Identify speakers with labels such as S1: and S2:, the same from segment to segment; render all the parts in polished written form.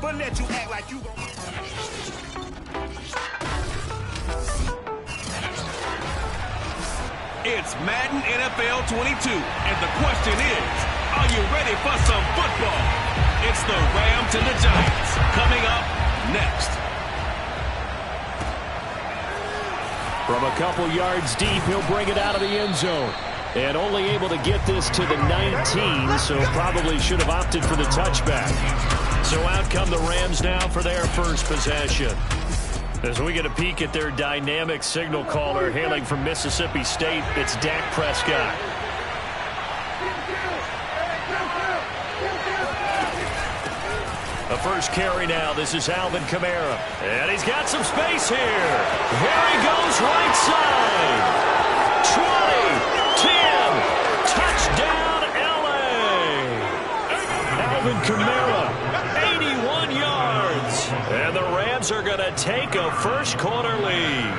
S1: but let you act like you gon'. It's Madden NFL 22, and the question is, are you ready for some football? It's the Rams and the Giants, coming up next.
S2: From a couple yards deep, he'll bring it out of the end zone. And only able to get this to the 19, so probably should have opted for the touchback. So out come the Rams now for their first possession. As we get a peek at their dynamic signal caller hailing from Mississippi State, it's Dak Prescott. The first carry now. This is Alvin Kamara. And he's got some space here. Here he goes right side. 20, 10, touchdown L.A. Alvin Kamara, 81 yards. And the Rams are going to take a first quarter lead.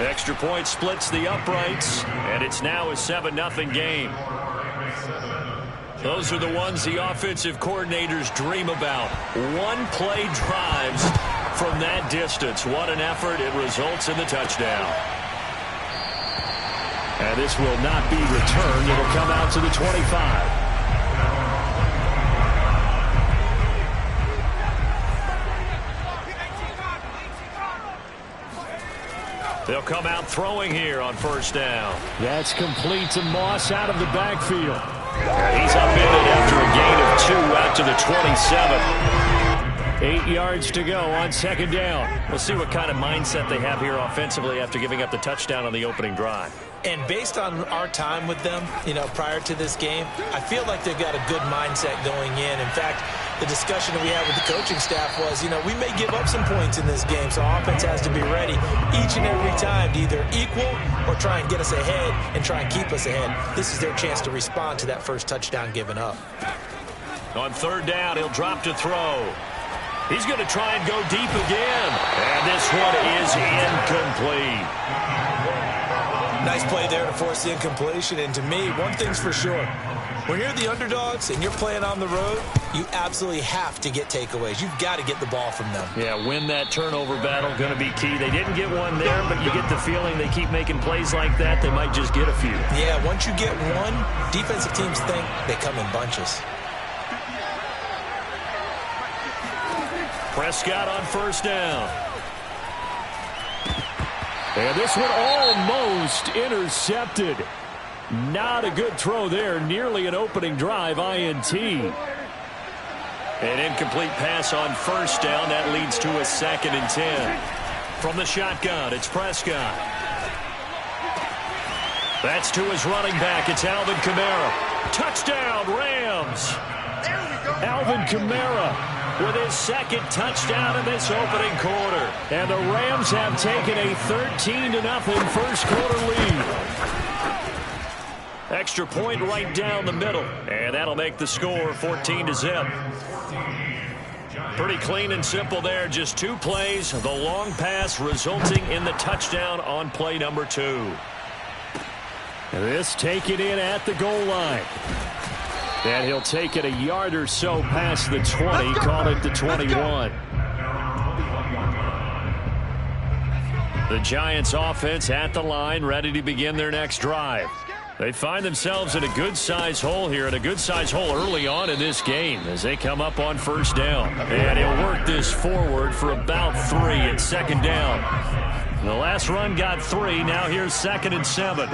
S2: Extra point splits the uprights, and it's now a 7-0 game. Those are the ones the offensive coordinators dream about. One-play drives from that distance. What an effort. It results in the touchdown. And this will not be returned. It'll come out to the 25. They'll come out throwing here on first down. That's complete to Moss out of the backfield. He's up in it after a gain of 2 out to the 27. 8 yards to go on second down. We'll see what kind of mindset they have here offensively after giving up the touchdown on the opening drive.
S3: And based on our time with them, prior to this game, I feel like they've got a good mindset going in. In fact, the discussion that we had with the coaching staff was, we may give up some points in this game, so offense has to be ready each and every time to either equal or try and get us ahead and try and keep us ahead. This is their chance to respond to that first touchdown given up.
S2: On third down, he'll drop to throw. He's going to try and go deep again. And this one is incomplete.
S3: Nice play there to force the incompletion. And to me, one thing's for sure. When you're the underdogs and you're playing on the road, you absolutely have to get takeaways. You've got to get the ball from them.
S2: Yeah, win that turnover battle, going to be key. They didn't get one there, but you get the feeling they keep making plays like that, they might just get a few.
S3: Yeah, once you get one, defensive teams think they come in bunches.
S2: Prescott on first down. And this one almost intercepted. Not a good throw there. Nearly an opening drive, INT. An incomplete pass on first down. That leads to a 2nd and 10. From the shotgun, it's Prescott. That's to his running back. It's Alvin Kamara. Touchdown, Rams. Alvin Kamara with his 2nd touchdown in this opening quarter. And the Rams have taken a 13-0 first quarter lead. Extra point right down the middle. And that'll make the score 14-0. Pretty clean and simple there. Just 2 plays. The long pass resulting in the touchdown on play number 2. This taken in at the goal line. And he'll take it a yard or so past the 20, call it the 21. The Giants offense at the line, ready to begin their next drive. They find themselves in a good-sized hole here, and a good-sized hole early on in this game as they come up on first down. And he'll work this forward for about 3 at second down. The last run got 3, now here's 2nd and 7.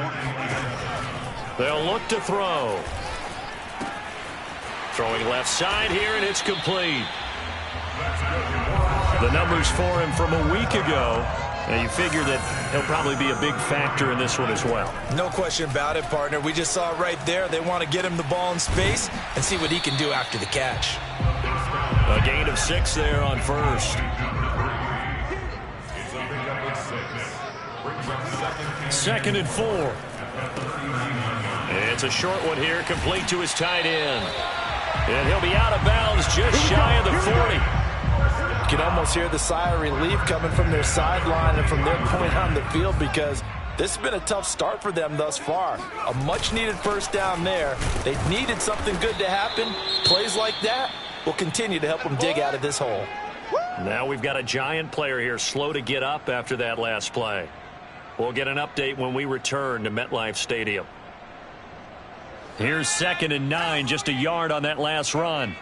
S2: They'll look to throw. Throwing left side here, and it's complete. The numbers for him from a week ago. Now you figure that he'll probably be a big factor in this one as well.
S3: No question about it, partner. We just saw it right there. They want to get him the ball in space and see what he can do after the catch.
S2: A gain of 6 there on first. 2nd and 4. It's a short one here, complete to his tight end. And he'll be out of bounds just shy of the 40.
S3: You can almost hear the sigh of relief coming from their sideline and from their point on the field because This has been a tough start for them thus far. A much-needed first down there. They needed something good to happen. Plays like that will continue to help them dig out of this hole.
S2: Now we've got a Giant player here slow to get up after that last play. We'll get an update when we return to MetLife Stadium. Here's 2nd and 9, just a yard on that last run.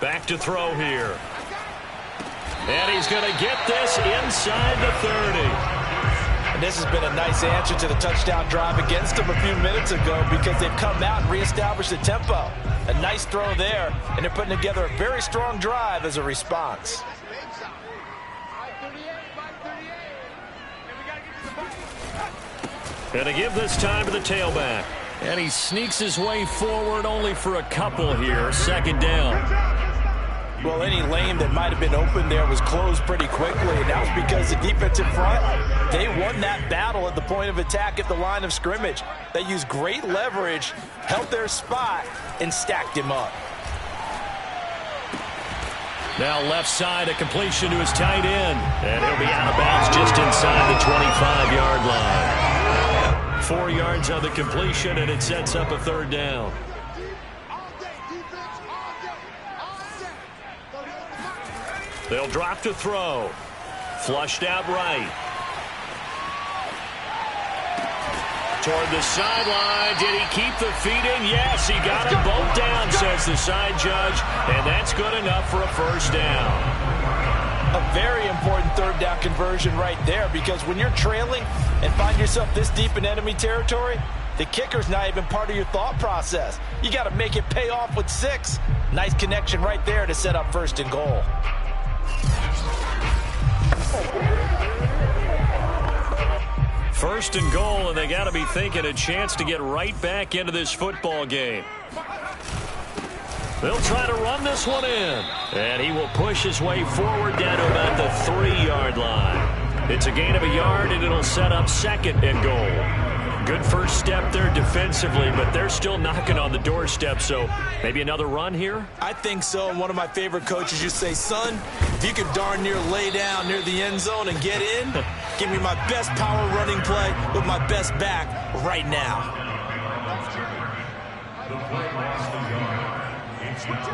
S2: Back to throw here. And he's going to get this inside the 30.
S3: And this has been a nice answer to the touchdown drive against them a few minutes ago because they've come out and reestablished the tempo. A nice throw there, and they're putting together a very strong drive as a response.
S2: And to give this time to the tailback. And he sneaks his way forward only for a couple here. 2nd down.
S3: Well, any lane that might have been open there was closed pretty quickly, and that was because the defensive front, they won that battle at the point of attack at the line of scrimmage. They used great leverage, held their spot, and stacked him up.
S2: Now left side, a completion to his tight end. And he'll be out of bounds just inside the 25-yard line. 4 yards on the completion, and it sets up a 3rd down. They'll drop to throw. Flushed out right. Toward the sideline. Did he keep the feet in? Yes, he got them both down, says the side judge. And that's good enough for a 1st down.
S3: A very important 3rd down conversion right there, because when you're trailing and find yourself this deep in enemy territory, the kicker's not even part of your thought process. You got to make it pay off with 6. Nice connection right there to set up 1st and goal.
S2: First and goal, and they got to be thinking a chance to get right back into this football game. They'll try to run this one in, and he will push his way forward down to about the 3-yard line. It's a gain of a yard, and it'll set up 2nd and goal. Good first step there defensively, but they're still knocking on the doorstep, so maybe another run here?
S3: I think so, and one of my favorite coaches used to say, son, if you could darn near lay down near the end zone and get in, give me my best power running play with my best back right now.
S4: The play lost a yard. It's 3rd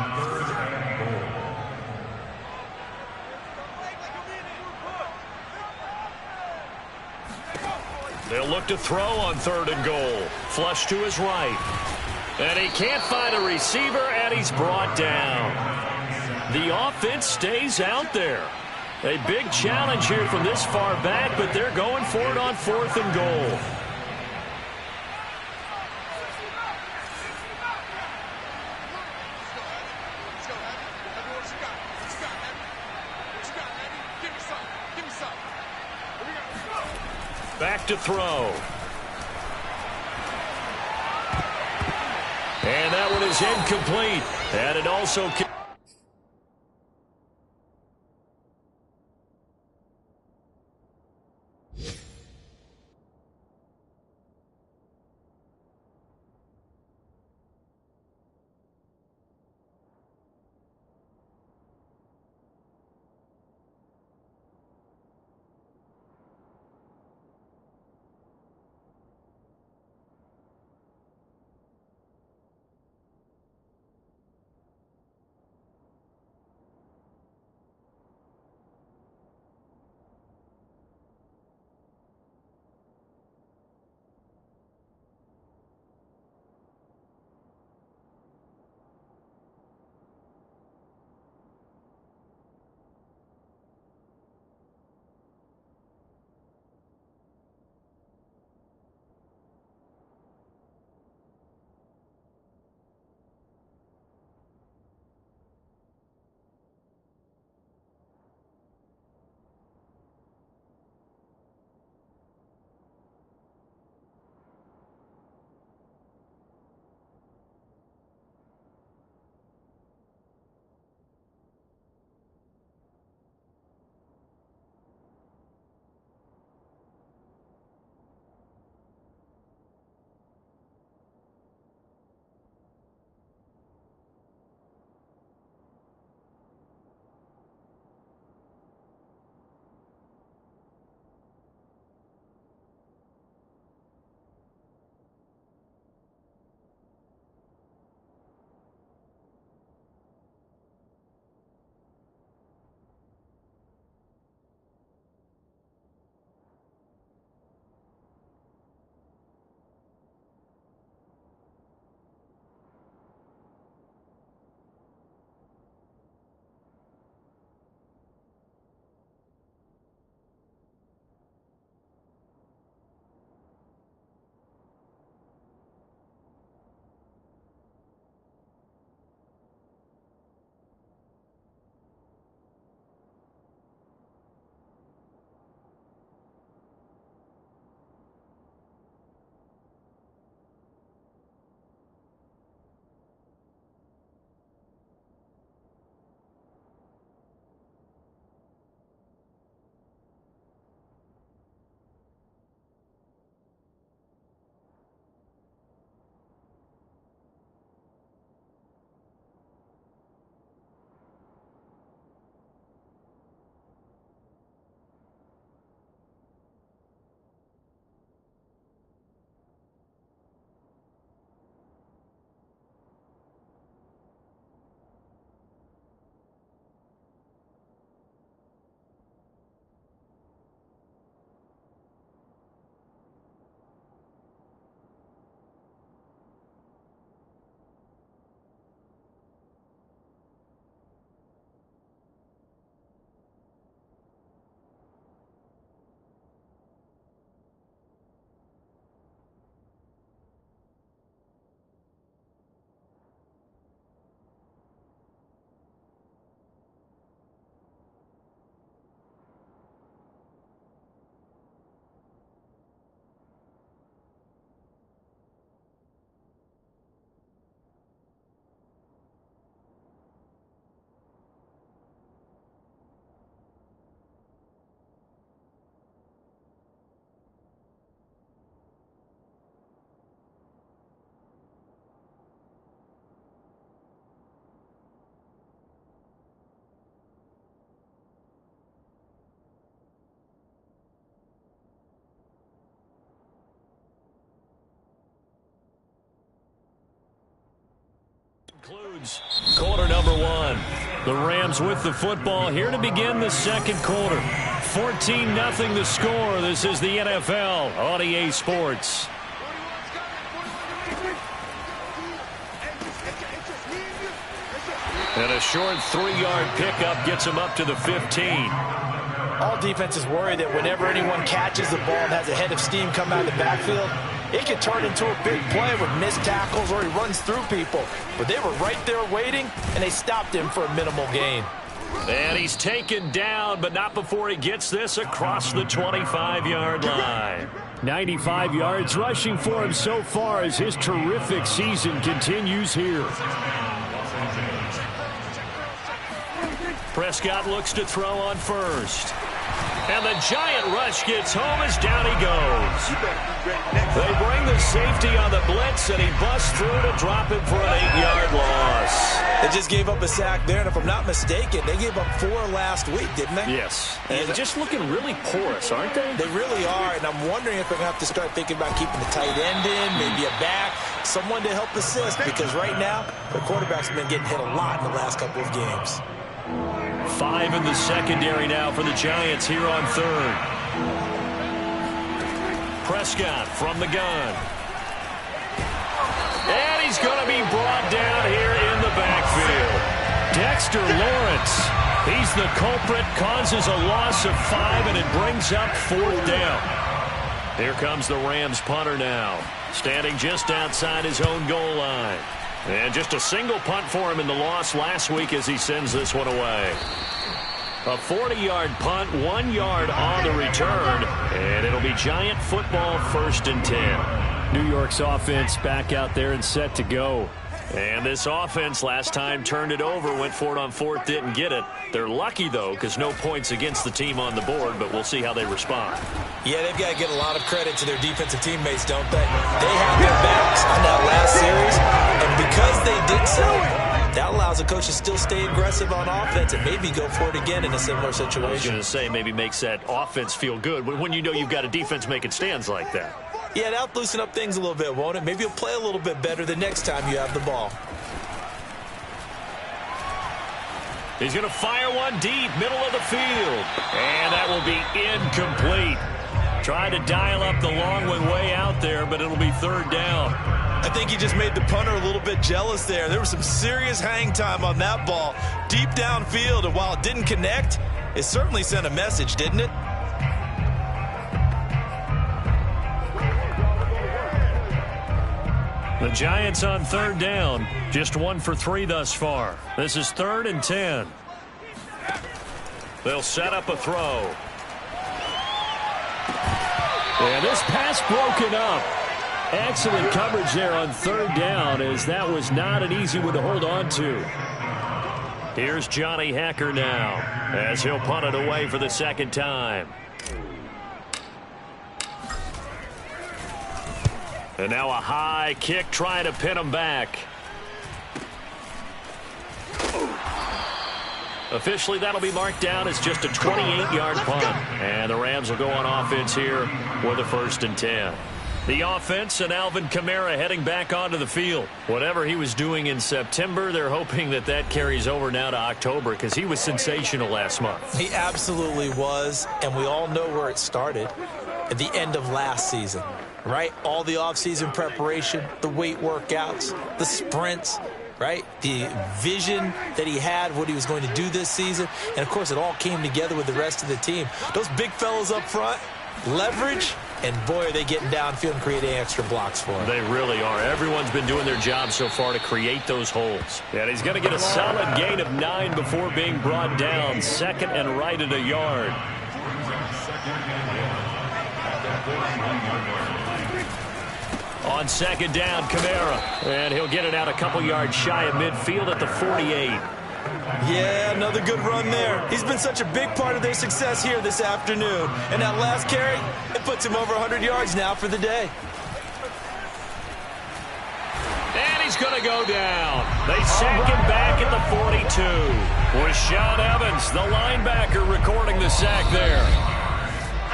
S4: and goal.
S2: They'll look to throw on 3rd and goal. Flush to his right. And he can't find a receiver, and he's brought down. The offense stays out there. A big challenge here from this far back, but they're going for it on 4th and goal. Back to throw. And that one is incomplete. And it also... Quarter number one. The Rams with the football here to begin the second quarter. 14-0 the score. This is the NFL on EA Sports. And a short 3-yard pickup gets him up to the 15.
S3: All defenses worry that whenever anyone catches the ball and has a head of steam come out of the backfield, it can turn into a big play with missed tackles or he runs through people. But they were right there waiting, and they stopped him for a minimal gain.
S2: And he's taken down, but not before he gets this across the 25-yard line. 95 yards rushing for him so far as his terrific season continues here. Prescott looks to throw on first. And the giant rush gets home as down he goes. They bring the safety on the blitz, and he busts through to drop him for an 8-yard loss.
S3: They just gave up a sack there, and if I'm not mistaken, they gave up 4 last week, didn't they?
S2: Yes. And just looking really porous, aren't they?
S3: They really are, and I'm wondering if they're going to have to start thinking about keeping the tight end in, maybe a back, someone to help assist, because right now, the quarterback's been getting hit a lot in the last couple of games.
S2: 5 in the secondary now for the Giants here on third. Prescott from the gun. And he's going to be brought down here in the backfield. Dexter Lawrence. He's the culprit, causes a loss of 5, and it brings up 4th down. Here comes the Rams punter now, standing just outside his own goal line. And just a single punt for him in the loss last week as he sends this one away. A 40-yard punt, 1 yard on the return, and it'll be Giant football 1st and 10. New York's offense back out there and set to go. And this offense last time turned it over, went for it on 4th, didn't get it. They're lucky, though, because no points against the team on the board, but we'll see how they respond.
S3: Yeah, they've got to get a lot of credit to their defensive teammates, don't they? They had their backs on that last series, and because they did so, that allows the coach to still stay aggressive on offense and maybe go for it again in a similar situation.
S2: I was going to say maybe makes that offense feel good when you know you've got a defense making stands like that.
S3: Yeah, that'll loosen up things a little bit, won't it? Maybe you'll play a little bit better the next time you have the ball.
S2: He's going to fire one deep, middle of the field. And that will be incomplete. Tried to dial up the long one way out there, but it'll be 3rd down.
S3: I think he just made the punter a little bit jealous there. There was some serious hang time on that ball deep downfield, and while it didn't connect, it certainly sent a message, didn't it?
S2: The Giants on 3rd down, just 1 for 3 thus far. This is 3rd and 10. They'll set up a throw. And this pass broken up. Excellent coverage there on 3rd down, as that was not an easy one to hold on to. Here's Johnny Hekker now, as he'll punt it away for the 2nd time. And now a high kick trying to pin him back. Officially, that'll be marked down as just a 28-yard punt. And the Rams will go on offense here with a 1st and 10. The offense and Alvin Kamara heading back onto the field. Whatever he was doing in September, they're hoping that carries over now to October because he was sensational last month.
S3: He absolutely was, and we all know where it started at the end of last season. Right? All the offseason preparation, the weight workouts, the sprints, right? The vision that he had, what he was going to do this season. And, of course, it all came together with the rest of the team. Those big fellas up front, leverage, and, boy, are they getting downfield and creating extra blocks for him.
S2: They really are. Everyone's been doing their job so far to create those holes. And he's going to get a solid gain of 9 before being brought down. 2nd and right at a yard. On 2nd down, Kamara. And he'll get it out a couple yards shy of midfield at the 48.
S3: Yeah, another good run there. He's been such a big part of their success here this afternoon. And that last carry, it puts him over 100 yards now for the day.
S2: And he's going to go down. They sack him back at the 42. Rashaan Evans, the linebacker, recording the sack there.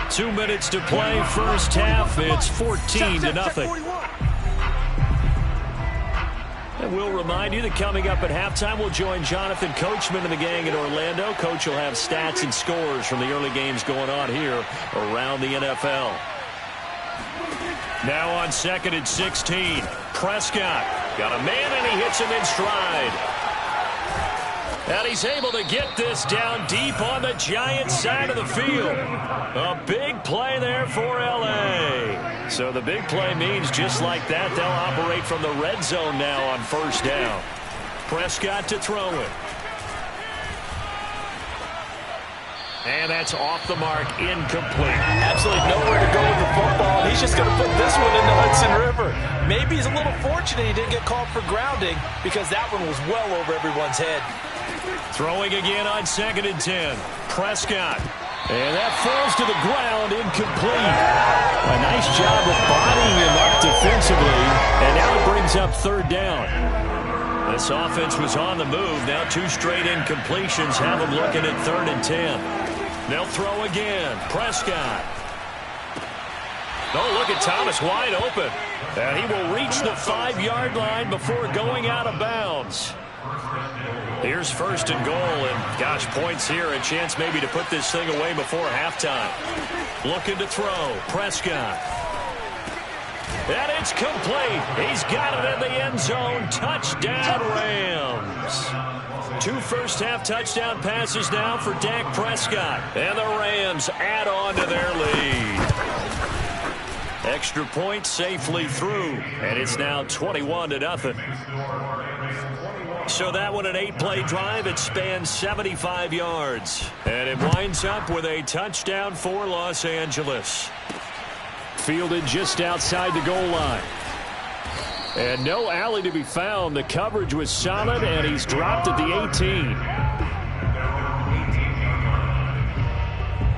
S2: 2 minutes to play, first half. It's 14-0. And we'll remind you that coming up at halftime, we'll join Jonathan Coachman and the gang in Orlando. Coach will have stats and scores from the early games going on here around the NFL. Now on 2nd and 16, Prescott got a man and he hits him in stride. And he's able to get this down deep on the Giants side of the field. A big play there for L.A. So the big play means just like that, they'll operate from the red zone now on 1st down. Prescott to throw it. And that's off the mark, incomplete.
S3: Absolutely nowhere to go with the football. He's just going to put this one in the Hudson River. Maybe he's a little fortunate he didn't get called for grounding because that one was well over everyone's head.
S2: Throwing again on 2nd and 10. Prescott. And that falls to the ground, incomplete. A nice job of bodying him up defensively. And now it brings up 3rd down. This offense was on the move. Now 2 straight incompletions have them looking at 3rd and 10. They'll throw again. Prescott. Oh, look at Thomas wide open. And he will reach the 5-yard line before going out of bounds. Here's 1st and goal, and gosh, points here. A chance maybe to put this thing away before halftime. Looking to throw. Prescott. And it's complete. He's got it in the end zone. Touchdown, Rams. 2 first-half touchdown passes now for Dak Prescott. And the Rams add on to their lead. Extra point safely through. And it's now 21-0. So that one an 8-play drive. It spans 75 yards. And it winds up with a touchdown for Los Angeles. Fielded just outside the goal line. And no alley to be found. The coverage was solid, and he's dropped at the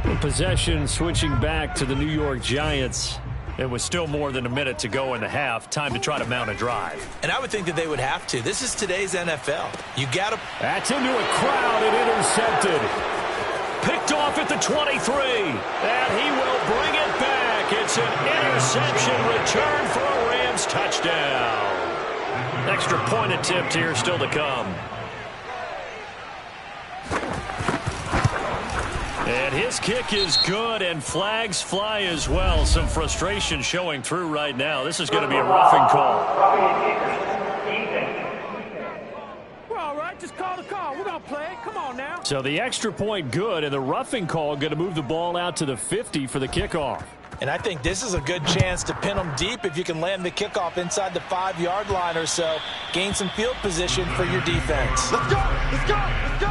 S2: 18. Possession switching back to the New York Giants. It was still more than a minute to go in the half. Time to try to mount a drive.
S3: And I would think that they would have to. This is today's NFL. You got to.
S2: That's into a crowd and intercepted. Picked off at the 23. And he will bring it back. It's an interception return for a Rams touchdown. Extra point attempt here still to come. And his kick is good, and flags fly as well. Some frustration showing through right now. This is going to be a roughing call.
S5: We're all right. Just call the call. We're going to play. Come on now.
S2: So the extra point good, and the roughing call going to move the ball out to the 50 for the kickoff.
S3: And I think this is a good chance to pin them deep if you can land the kickoff inside the 5-yard line or so. Gain some field position for your defense.
S5: Let's go. Let's go. Let's go.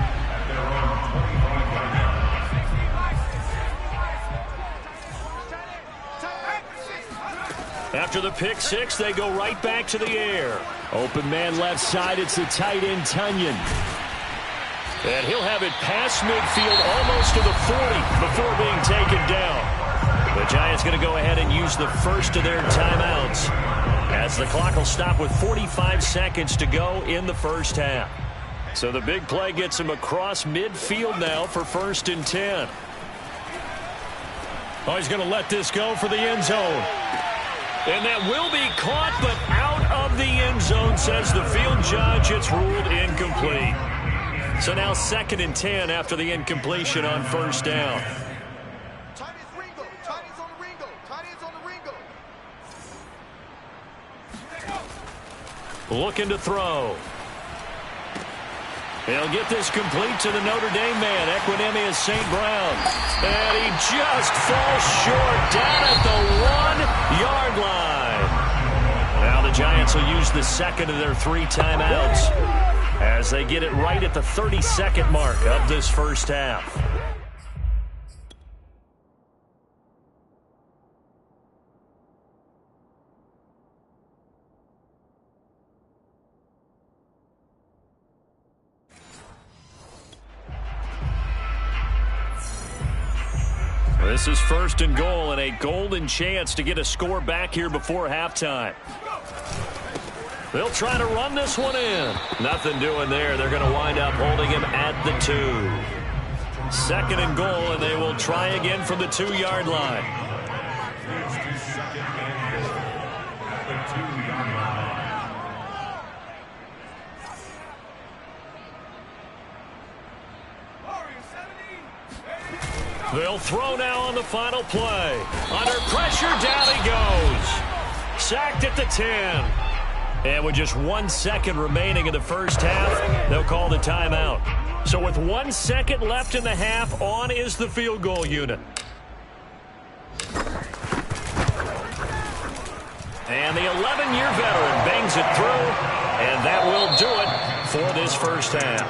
S2: After the pick six, they go right back to the air. Open man left side. It's the tight end, Tunyon. And he'll have it past midfield almost to the 40 before being taken down. The Giants going to go ahead and use the first of their timeouts as the clock will stop with 45 seconds to go in the first half. So the big play gets him across midfield now for 1st and 10. Oh, he's going to let this go for the end zone. And that will be caught, but out of the end zone, says the field judge. It's ruled incomplete. So now 2nd and 10 after the incompletion on 1st down. Looking to throw. He'll get this complete to the Notre Dame man, Equanimeous St. Brown. And he just falls short down at the 1-yard line. Now the Giants will use the second of their 3 timeouts as they get it right at the 30-second mark of this first half. This is 1st and goal and a golden chance to get a score back here before halftime. They'll try to run this one in. Nothing doing there. They're going to wind up holding him at the 2. 2nd and goal, and they will try again from the 2-yard line. They'll throw now on the final play. Under pressure, down he goes. Sacked at the 10. And with just 1 second remaining in the first half, they'll call the timeout. So with 1 second left in the half, on is the field goal unit. And the 11-year veteran bangs it through, and that will do it for this first half.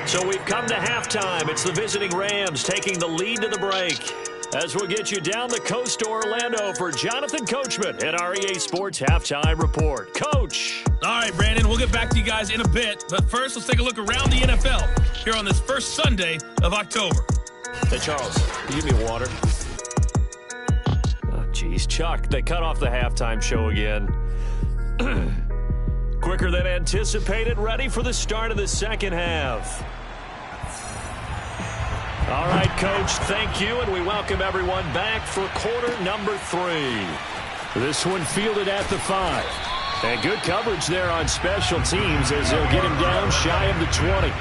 S2: So we've come to halftime. It's the visiting Rams taking the lead to the break. As we'll get you down the coast to Orlando for Jonathan Coachman at our EA Sports Halftime Report. Coach.
S6: All right, Brandon, we'll get back to you guys in a bit. But first, let's take a look around the NFL here on this first Sunday of October.
S2: Hey, Charles, can you give me water? Oh, geez, Chuck, they cut off the halftime show again. Quicker than anticipated, ready for the start of the second half. All right, Coach, thank you, and we welcome everyone back for quarter number 3. This one fielded at the 5. And good coverage there on special teams as they'll get him down shy of the 20.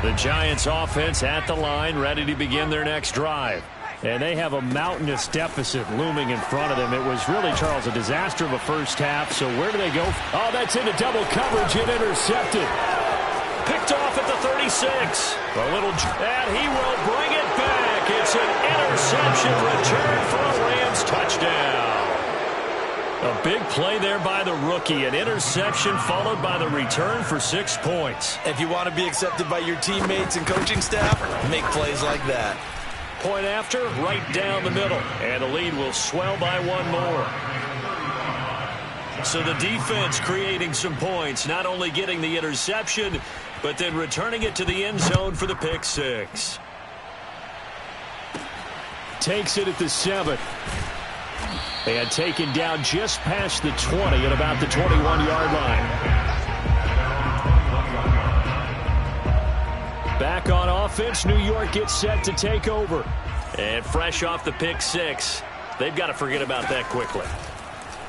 S2: The Giants offense at the line, ready to begin their next drive. And they have a mountainous deficit looming in front of them. It was really, Charles, a disaster of a first half. So where do they go? Oh, that's into double coverage and intercepted. Picked off at the 36. And he will bring it back. It's an interception return for a Rams touchdown. A big play there by the rookie. An interception followed by the return for 6 points.
S3: If you want to be accepted by your teammates and coaching staff, make plays like that.
S2: Point after, right down the middle. And the lead will swell by 1 more. So the defense creating some points, not only getting the interception, but then returning it to the end zone for the pick 6. Takes it at the 7. And taken down just past the 20 at about the 21-yard line. Back on offense, New York gets set to take over. And fresh off the pick 6, they've got to forget about that quickly.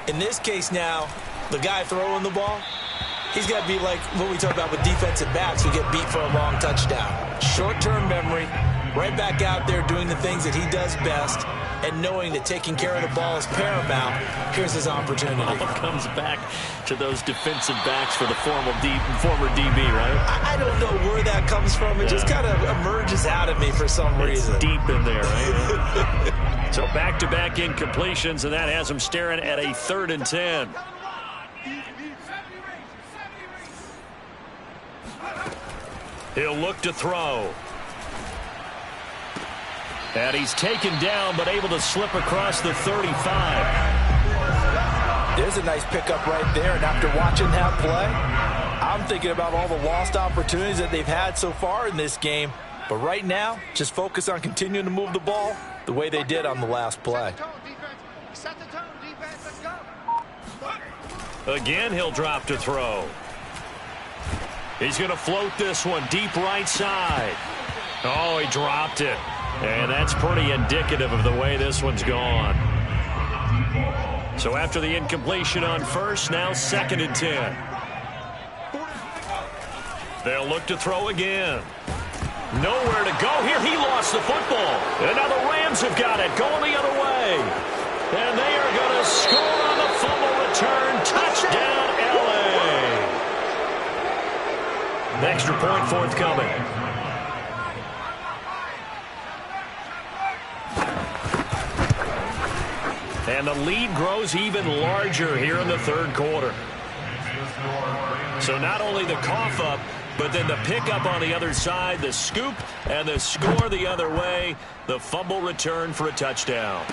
S3: In this case now, the guy throwing the ball, he's got to be like what we talk about with defensive backs who get beat for a long touchdown. Short-term memory, right back out there doing the things that he does best, and knowing that taking care of the ball is paramount. Here's his opportunity.
S2: All comes back to those defensive backs for the former DB, right?
S3: I don't know where that comes from. It just kind of emerges out of me for some reason.
S2: It's deep in there, right? So back-to-back incompletions, and that has him staring at a 3rd and 10. He'll look to throw. And he's taken down, but able to slip across the 35.
S3: There's a nice pickup right there, and after watching that play, I'm thinking about all the lost opportunities that they've had so far in this game. But right now, just focus on continuing to move the ball the way they did on the last play.
S2: Again, he'll drop to throw. He's going to float this one deep right side. Oh, he dropped it. And that's pretty indicative of the way this one's gone. So after the incompletion on first, now 2nd and 10. They'll look to throw again. Nowhere to go here. He lost the football. And now the Rams have got it, going the other way. And they are going to score on the fumble return. Touchdown, L.A. An extra point forthcoming. And the lead grows even larger here in the 3rd quarter. So not only the cough up, but then the pickup on the other side, the scoop, and the score the other way, the fumble return for a touchdown.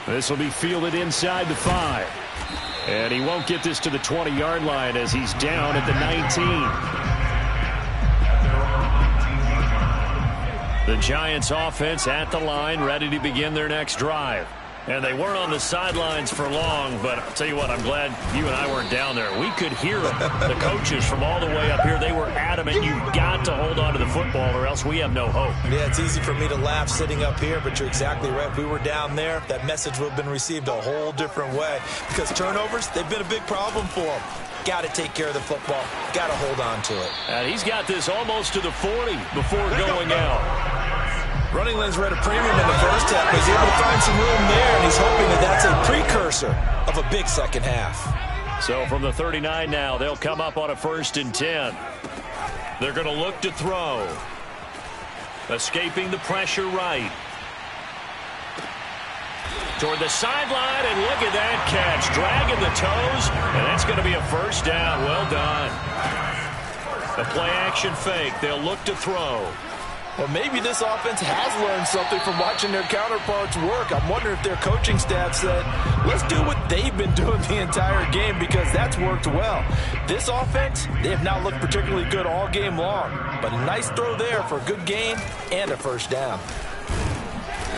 S2: This will be fielded inside the 5. And he won't get this to the 20-yard line as he's down at the 19. The Giants offense at the line, ready to begin their next drive. And they weren't on the sidelines for long, but I'll tell you what, I'm glad you and I weren't down there. We could hear the coaches from all the way up here. They were adamant, you've got to hold on to the football or else we have no hope.
S3: Yeah, it's easy for me to laugh sitting up here, but you're exactly right. If we were down there, that message would have been received a whole different way. Because turnovers, they've been a big problem for them. Got to take care of the football. Got to hold on to it.
S2: And he's got this almost to the 40 before going out.
S3: Running lanes were at a premium in the first half, but he's able to find some room there, and he's hoping that that's a precursor of a big second half.
S2: So from the 39 now, they'll come up on a 1st and 10. They're going to look to throw. Escaping the pressure right. Toward the sideline, and look at that catch. Dragging the toes, and that's going to be a 1st down. Well done. The play-action fake. They'll look to throw.
S3: Well, maybe this offense has learned something from watching their counterparts work. I'm wondering if their coaching staff said, let's do what they've been doing the entire game because that's worked well. This offense, they have not looked particularly good all game long. But a nice throw there for a good gain and a 1st down.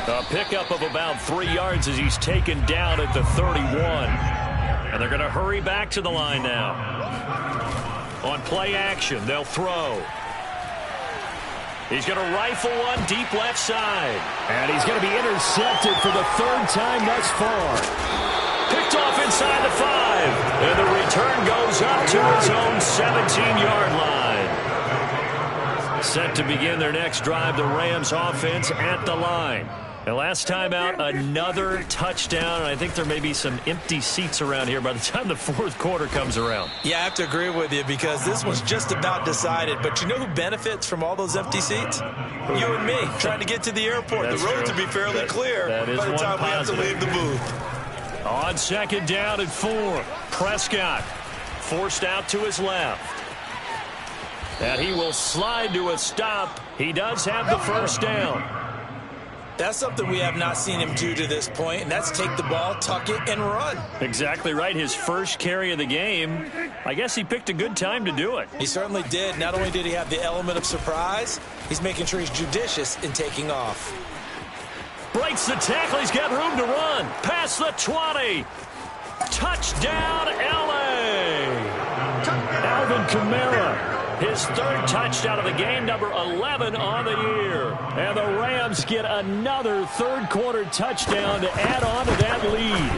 S2: A pickup of about 3 yards as he's taken down at the 31. And they're going to hurry back to the line now. On play action, they'll throw. He's going to rifle one deep left side. And he's going to be intercepted for the 3rd time thus far. Picked off inside the 5. And the return goes up to his own 17-yard line. Set to begin their next drive, the Rams offense at the line. And last time out, another touchdown. And I think there may be some empty seats around here by the time the 4th quarter comes around.
S3: Yeah, I have to agree with you because this one's just about decided. But you know who benefits from all those empty seats? You and me, trying to get to the airport.
S2: That's
S3: the roads
S2: true.
S3: will be fairly clear
S2: by the time
S3: we have to leave the booth.
S2: On 2nd down and 4, Prescott forced out to his left. And he will slide to a stop. He does have the 1st down.
S3: That's something we have not seen him do to this point, and that's take the ball, tuck it, and run.
S2: Exactly right. His first carry of the game. I guess he picked a good time to do it.
S3: He certainly did. Not only did he have the element of surprise, he's making sure he's judicious in taking off.
S2: Breaks the tackle. He's got room to run. Past the 20. Touchdown, L.A. Alvin Kamara. His 3rd touchdown of the game, number 11 on the year. And the Rams get another 3rd quarter touchdown to add on to that lead.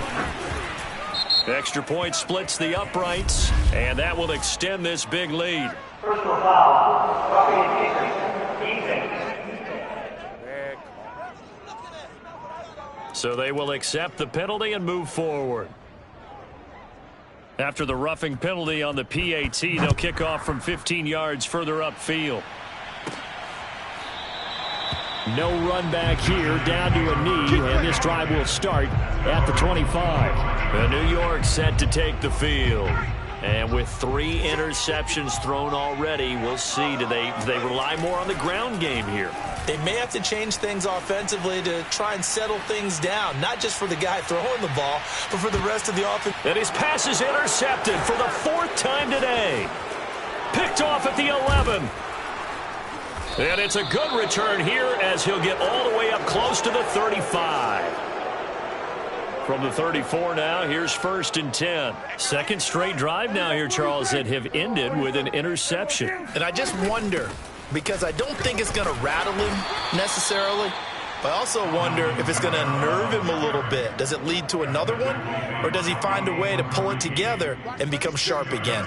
S2: Extra point splits the uprights, and that will extend this big lead.
S7: Personal foul, defense.
S2: So they will accept the penalty and move forward. After the roughing penalty on the PAT, they'll kick off from 15 yards further upfield. No run back here, down to a knee, and this drive will start at the 25. And New York set to take the field. And with 3 interceptions thrown already, we'll see. Do they rely more on the ground game here?
S3: They may have to change things offensively to try and settle things down, not just for the guy throwing the ball, but for the rest of the offense.
S2: And his pass is intercepted for the 4th time today. Picked off at the 11. And it's a good return here as he'll get all the way up close to the 35. From the 34 now, here's 1st and 10. 2nd straight drive now here, Charles, that have ended with an interception.
S3: And I just wonder, because I don't think it's going to rattle him necessarily, but I also wonder if it's going to unnerve him a little bit. Does it lead to another one, or does he find a way to pull it together and become sharp again?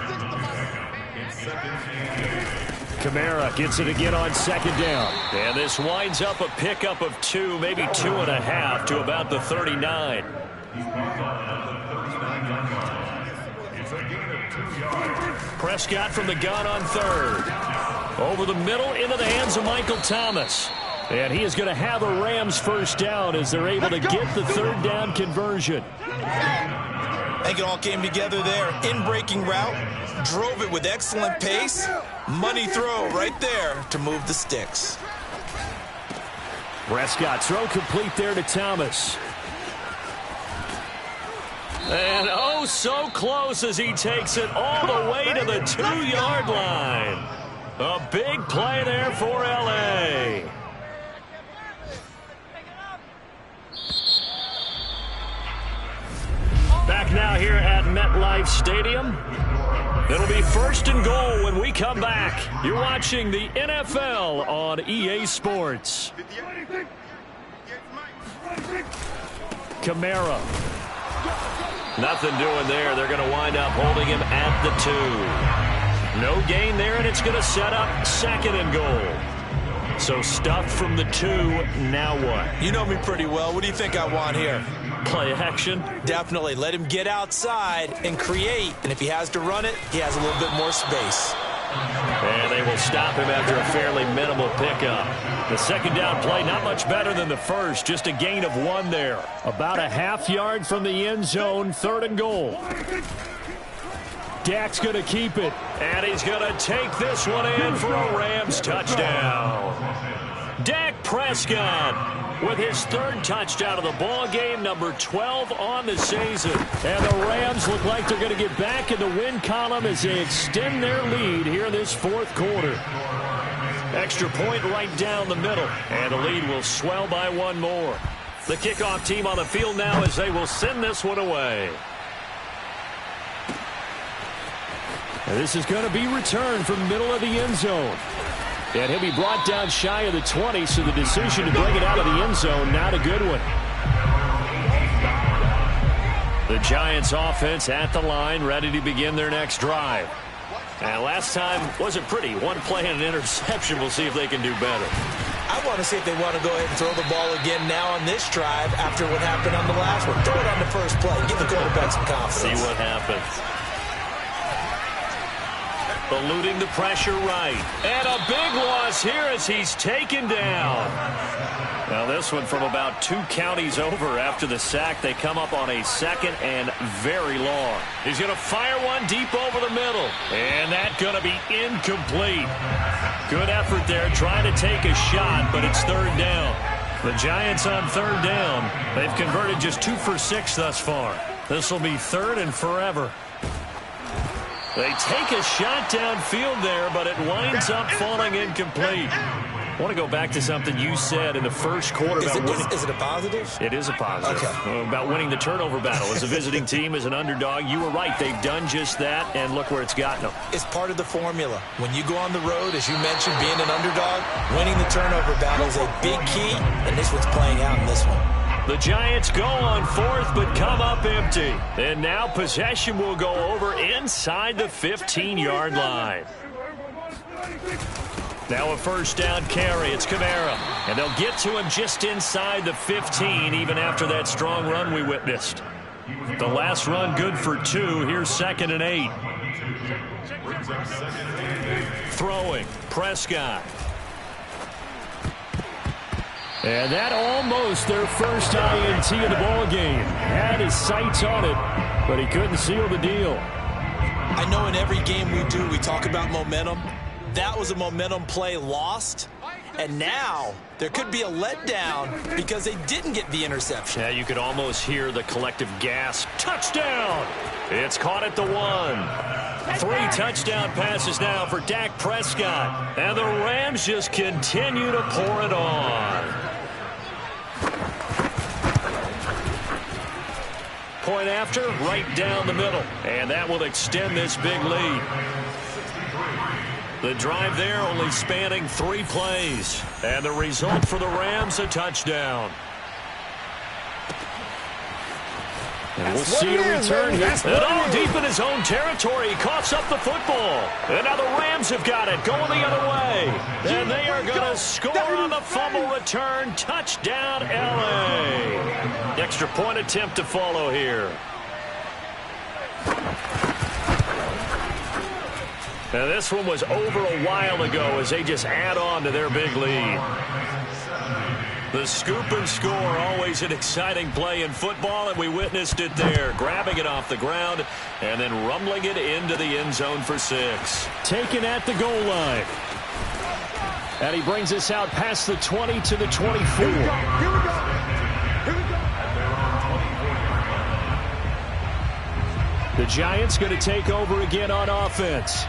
S2: Kamara gets it again on 2nd down. And this winds up a pickup of 2, maybe 2.5 to about the 39. Prescott from the gun on 3rd. Over the middle into the hands of Michael Thomas. And he is going to have a Rams 1st down as they're able to get the 3rd down conversion.
S3: I think it all came together there. In-breaking route, drove it with excellent pace. Money throw right there to move the sticks.
S2: Prescott throw complete there to Thomas. And oh, so close as he takes it all the way to the 2-yard line. A big play there for L.A. here at MetLife Stadium. It'll be 1st and goal when we come back. You're watching the NFL on EA Sports. Kamara. Nothing doing there. They're going to wind up holding him at the 2. No gain there, and it's going to set up 2nd and goal. So stuffed from the 2. Now what?
S3: You know me pretty well. What do you think I want here?
S2: Play action?
S3: Definitely. Let him get outside and create. And if he has to run it, he has a little bit more space.
S2: And they will stop him after a fairly minimal pickup. The 2nd down play, not much better than the first. Just a gain of 1 there. About a half yard from the end zone. 3rd and goal. Dak's going to keep it. And he's going to take this one in for a Rams touchdown. Dak Prescott with his 3rd touchdown of the ball game, number 12 on the season. And the Rams look like they're going to get back in the win column as they extend their lead here in this 4th quarter. Extra point right down the middle, and the lead will swell by 1 more. The kickoff team on the field now as they will send this one away. And this is going to be returned from the middle of the end zone. And he'll be brought down shy of the 20, so the decision to bring it out of the end zone, not a good one. The Giants offense at the line, ready to begin their next drive. And last time wasn't pretty. 1 play and an interception. We'll see if they can do better.
S3: I want to see if they want to go ahead and throw the ball again now on this drive after what happened on the last one. Throw it on the first play. Give the quarterback some confidence.
S2: See what happens. Eluding the pressure right. And a big loss here as he's taken down. Now this one from about 2 counties over after the sack. They come up on a 2nd and very long. He's going to fire one deep over the middle. And that's going to be incomplete. Good effort there trying to take a shot, but it's 3rd down. The Giants on 3rd down. They've converted just 2 for 6 thus far. This will be 3rd and forever. They take a shot downfield there, but it winds up falling incomplete. I want to go back to something you said in the first quarter about winning.
S3: Is it a positive?
S2: It is a positive. Okay. About winning the turnover battle. As a visiting team, as an underdog, you were right. They've done just that, and look where it's gotten them.
S3: It's part of the formula. When you go on the road, as you mentioned, being an underdog, winning the turnover battle is a big key, and this one's playing out in this one.
S2: The Giants go on 4th, but come up empty. And now possession will go over inside the 15-yard line. Now a 1st down carry. It's Kamara. And they'll get to him just inside the 15, even after that strong run we witnessed. The last run good for 2. Here's 2nd and 8. Throwing. Prescott. And that almost their first INT of the ball game. Had his sights on it, but he couldn't seal the deal.
S3: I know in every game we do, we talk about momentum. That was a momentum play lost. And now there could be a letdown because they didn't get the interception.
S2: Yeah, you could almost hear the collective gasp. Touchdown! It's caught at the 1. 3 touchdown passes now for Dak Prescott. And the Rams just continue to pour it on. Point after, right down the middle. And that will extend this big lead. The drive there only spanning 3 plays. And the result for the Rams, a touchdown. And we'll see a return here. And all deep in his own territory, he coughs up the football. And now the Rams have got it, going the other way. And they are going to score on the fumble return. Touchdown, L.A. Extra point attempt to follow here. Now this one was over a while ago as they just add on to their big lead. The scoop and score, always an exciting play in football, and we witnessed it there. Grabbing it off the ground and then rumbling it into the end zone for 6. Taken at the goal line. And he brings us out past the 20 to the 24.
S5: Here we go.
S2: The Giants going to take over again on offense.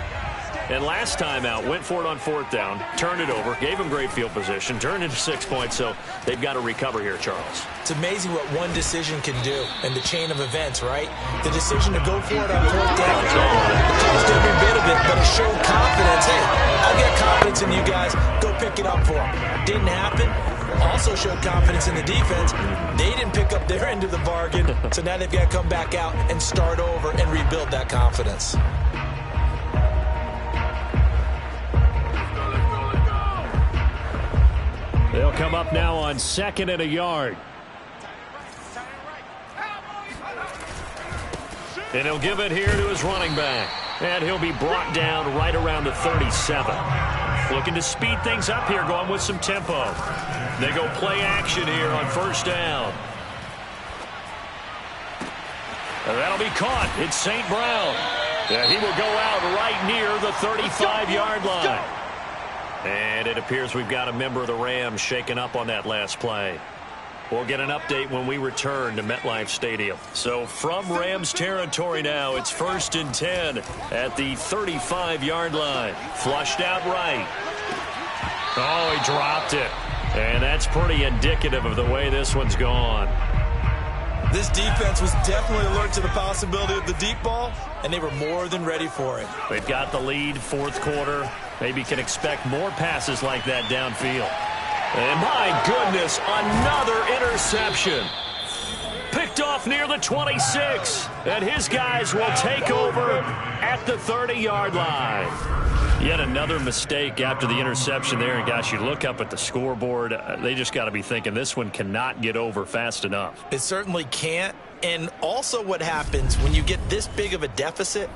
S2: And last time out, went for it on 4th down, turned it over, gave him great field position, turned into 6 points, so they've got to recover here, Charles.
S3: It's amazing what one decision can do in the chain of events, right? The decision to go for it on 4th down, it caused every bit of it, but it showed confidence. Hey, I've got confidence in you guys. Go pick it up for them. Didn't happen. Also showed confidence in the defense. They didn't pick up their end of the bargain, so now they've got to come back out and start over and rebuild that confidence.
S2: They'll come up now on 2nd and a yard. And he'll give it here to his running back. And he'll be brought down right around the 37. Looking to speed things up here, going with some tempo. They go play action here on 1st down. And that'll be caught. It's St. Brown. And he will go out right near the 35-yard line. And it appears we've got a member of the Rams shaken up on that last play. We'll get an update when we return to MetLife Stadium. So from Rams territory now, it's 1st and 10 at the 35-yard line. Flushed out right. Oh, he dropped it. And that's pretty indicative of the way this one's gone.
S3: This defense was definitely alert to the possibility of the deep ball, and they were more than ready for it.
S2: They've got the lead, 4th quarter. Maybe can expect more passes like that downfield. And my goodness, another interception. Picked off near the 26. And his guys will take over at the 30-yard line. Yet another mistake after the interception there. And gosh, you look up at the scoreboard, they just got to be thinking this one cannot get over fast enough.
S3: It certainly can't. And also what happens when you get this big of a deficit,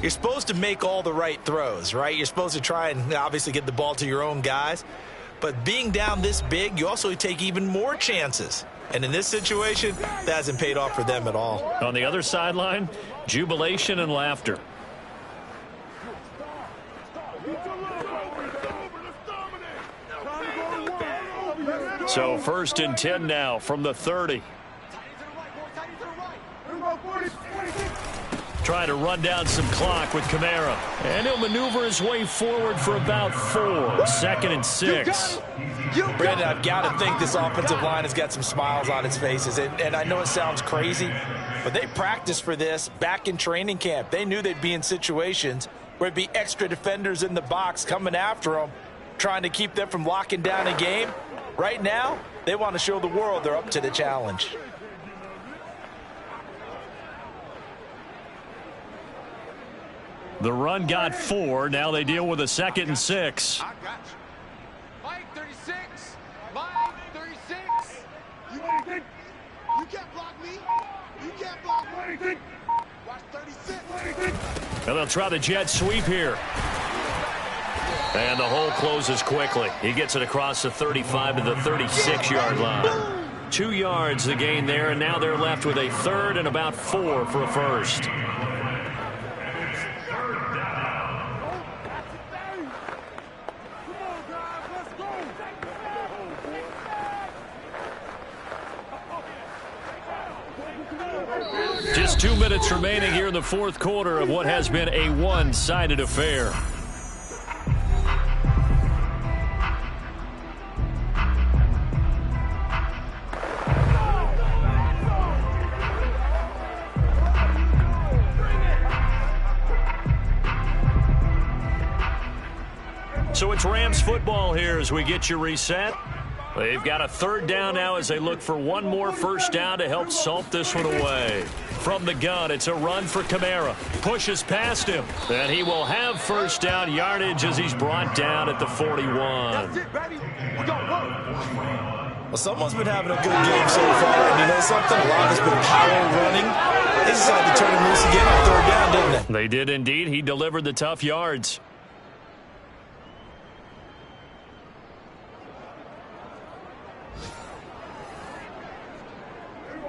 S3: you're supposed to make all the right throws, right? You're supposed to try and obviously get the ball to your own guys. But being down this big, you also take even more chances. And in this situation, that hasn't paid off for them at all.
S2: On the other sideline, jubilation and laughter. So 1st and 10 now from the 30. Trying to run down some clock with Kamara. And he'll maneuver his way forward for about 4. 2nd and 6.
S3: Brandon, I've got to think this offensive line has got some smiles on its faces. And I know it sounds crazy, but they practiced for this back in training camp. They knew they'd be in situations where it'd be extra defenders in the box coming after them, trying to keep them from locking down a game. Right now, they want to show the world they're up to the challenge.
S2: The run got 4. Now they deal with a 2nd and 6.
S8: I got you. Mike 36. Mike 36. You can't block me. You can't block me. Watch 36.
S2: And they'll try the jet sweep here. And the hole closes quickly. He gets it across the 35 to the 36-yard line. 2 yards the gain there, and now they're left with a 3rd and about 4 for a first. Just 2 minutes remaining here in the 4th quarter of what has been a one-sided affair. So it's Rams football here as we get you reset. They've got a 3rd down now as they look for one more first down to help salt this one away. From the gun, it's a run for Kamara. Pushes past him. And he will have first down yardage as he's brought down at the 41.
S8: That's it, baby. We're going to work.
S3: Well, someone's been having a good game so far. And you know something? A lot has been power running. They decided to turn him loose again on 3rd down, didn't they?
S2: They did indeed. He delivered the tough yards.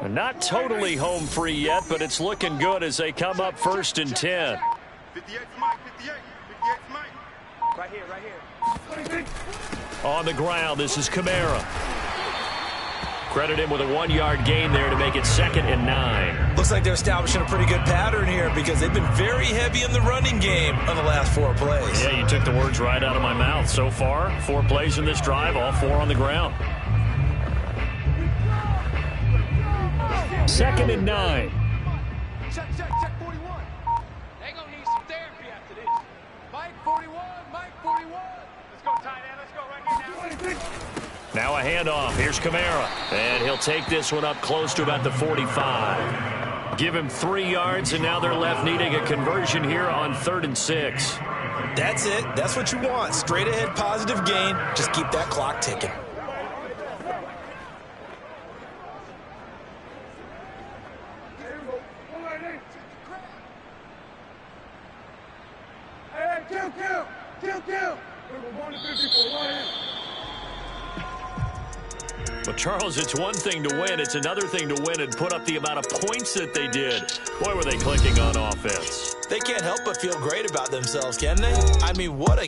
S2: Not totally home free yet, but it's looking good as they come up 1st and 10.
S8: 58 Mike, 58. 58 Mike. Right here.
S2: On the ground, this is Kamara. Credit him with a 1-yard gain there to make it 2nd and 9.
S3: Looks like they're establishing a pretty good pattern here because they've been very heavy in the running game on the last 4 plays.
S2: Yeah, you took the words right out of my mouth. So far, 4 plays in this drive, all 4 on the ground. 2nd and 9.
S8: Check 41. They gonna need some therapy after this. Mike 41, Mike 41. Let's go tight end, let's go right here now.
S2: Now a handoff. Here's Kamara. And he'll take this one up close to about the 45. Give him 3 yards, and now they're left needing a conversion here on 3rd and 6.
S3: That's it. That's what you want. Straight ahead positive gain. Just keep that clock ticking.
S2: But, Charles, it's one thing to win. It's another thing to win and put up the amount of points that they did. Boy, were they clicking on offense.
S3: They can't help but feel great about themselves, can they? I mean, what a